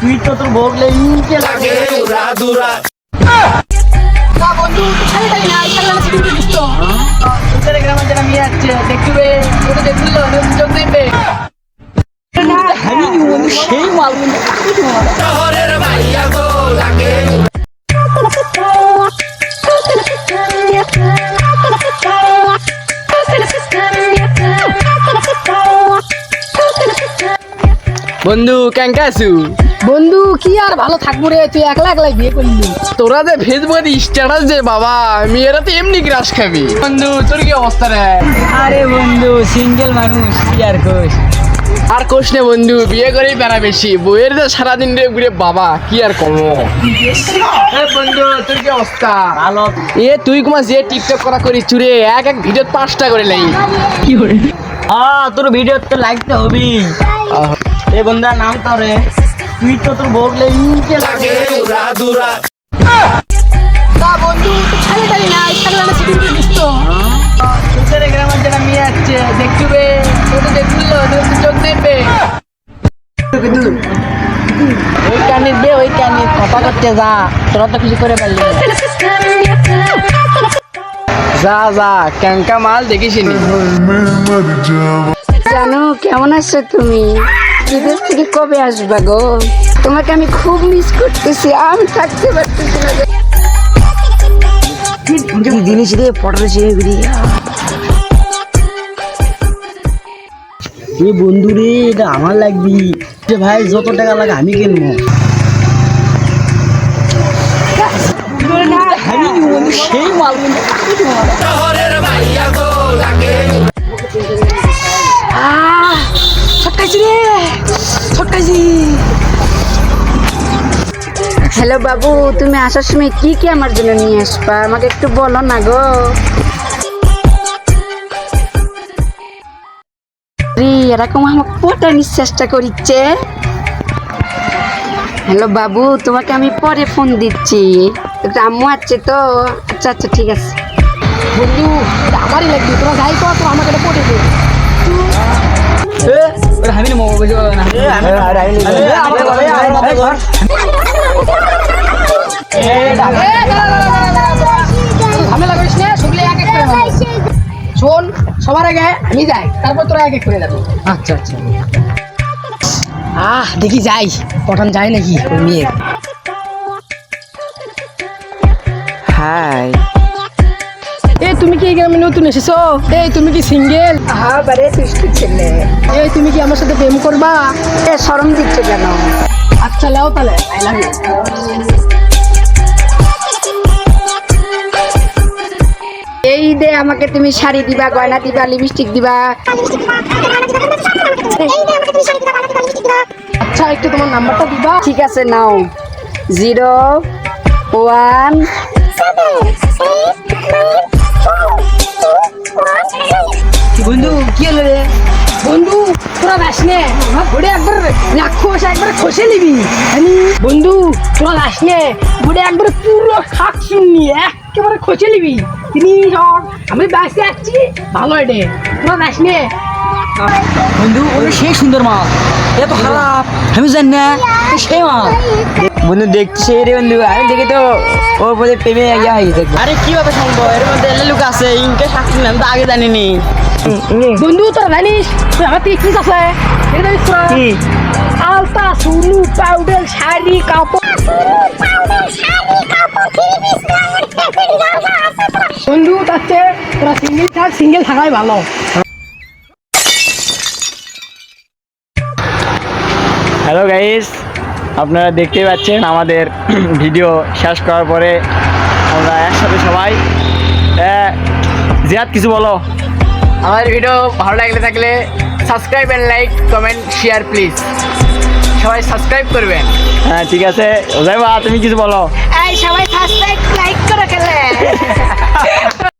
তুই তো তোর বউকে নিচে লাগে উড়াদুরা না বন্ধু খালি তাই না ইনশাআল্লাহ সিকিউরিটি দিস তো তোদের গ্রামে যারা মেয়ে আছে দেখবে ওটা দেখছিল চোখ দেখবে সেই মাল শহরের ভাইয়া গো লাগে বন্ধু কেঙ্কা আছু? বন্ধু কি আর ভালো থাকবো রে, তুই একলা একলাই বিয়ে করলি। তোরা যে ফেসবুকে স্ট্যাটাস যে বাবা মেয়েরা তো এমনি গ্রাস খাবি। বন্ধু তোর কি অবস্থা রে? আরে বন্ধু সিঙ্গেল মানুষ কি আর কোষ আর কোষ নে বন্ধু, বিয়ে করেই বেড়া বেশি, বইয়ের যে সারাদিন রে ঘুরে বাবা কি আর কমো। বন্ধু তোর কি অবস্থা? ভালো তুই কুমা যে টিকটক করা করি চুরে এক এক ভিডিও 5টা করে লাই কি করে তোর ভিডিও তো লাগতে হবে। এই বন্ধুর নাম তো রে, তুই তো তোর বউকে নিচে লাগে উড়াদুরা না বন্ধু খালি তাই না ইনশাআল্লাহ সিকিউরিটি দিস তো তোদের গ্রামে যারা মেয়ে আছে দেখবে ওটা দেখছিল চোখ দেখবে ওই কানে বে ওই কানে কথা করতে যা, তোরা তো কিছু করে পারলি না। যা যা কেঙ্কা মাল দেখিসনি। জানো কেমন আছো তুমি? বিদেশ থেকে কবে আসবা গো? তোমাকে আমি খুব মিস করতেছি, আমি থাকতে পারতেছি না। কি জিনিস রে পটারে এই বন্ধু রে, এটা আমার লাগবি যে ভাই যত টাকা লাগে আমি কিনবো। সেই মাল শহরের ভাইয়া গো লাগে ছটকাইছি রে ছটকাইছি। হ্যালো বাবু, তুমি আসার সময় কি কি আমার জন্য নিয়ে আসবা আমাকে একটু বলো না গো। এরকম আমাকে পটানোর চেষ্টা করিচ্ছে। হ্যালো বাবু, তোমাকে আমি পরে ফোন দিচ্ছি, একটু আম্মু আছে তো। আচ্ছা আচ্ছা ঠিক আছে। বন্ধু এটা আমারই লাগবে, তোরা যাই কর তোরা আমাকে এটা পড়ে দে। আমি ঝামেলা করিস না, সবগুলো এক এক করে মারবো। শোন সবার আগে আমি যাই, তারপর তোরা এক এক করে যাবি। আচ্ছা আচ্ছা দেখি যাই পঠান যায় নাকি ওই মেয়ে। হাই তুমি কি এই গ্রামে নতুন এসেছো? তুমি কি সিঙ্গেল? হ্যাঁ বারে সৃষ্টি ছেলে, তুমি কি আমার সাথে প্রেম করবা? শরম দিচ্ছে কেন? আচ্ছা লাও তাহলে আই লাভ ইউ। এই দে আমাকে তুমি শাড়ি দিবা, গয়না দিবা, লিপস্টিক দিবা। আচ্ছা একটু তোমার নাম্বারটা দিবা? ঠিক আছে নাও, 01 বন্ধু কি হলো রে? বন্ধু তোরা যাস নে, আমার ঘুরে একবার রাক্ষস একবার খসে নিবি। বন্ধু তোরা যাস নে, ঘুরে একবার পুরো শাক শুননি একেবারে খসে নিবি। তিনি আমি বাসে আসছি ভালো এডে, তোরা যাস নে। বন্ধু ওই সেই সুন্দর মাল, এত খারাপ আমি জানি না সেই মাল। বন্ধু দেখছি রে বন্ধু, আমি দেখি তো ওর মধ্যে প্রেমে ইয়া হয়ে গেছে। আরে কি হবে সম্ভব, এর মধ্যে লোক আছে ইনকে সাক্ষী আমি তো আগে জানিনি। বন্ধু তোরা জানিস তুই আমার থেকে কি আছে? এটা জানিস তোরা? আলতা সুনু পাউডার শাড়ি কাপড়। বন্ধু তার চেয়ে তোরা সিঙ্গেল থাকাই ভালো। হ্যালো গাইস, আপনারা দেখতেই পাচ্ছেন আমাদের ভিডিও শেষ করার পরে আমরা একসাথে সবাই। জিয়াদ কিছু বলো। আমাদের ভিডিও ভালো লাগলে থাকলে subscribe and like comment share please, সবাই সাবস্ক্রাইব করবেন। হ্যাঁ ঠিক আছে, ওজাইবা তুমি কিছু বলো। এই সবাই সাবস্ক্রাইব লাইক করে খেলে।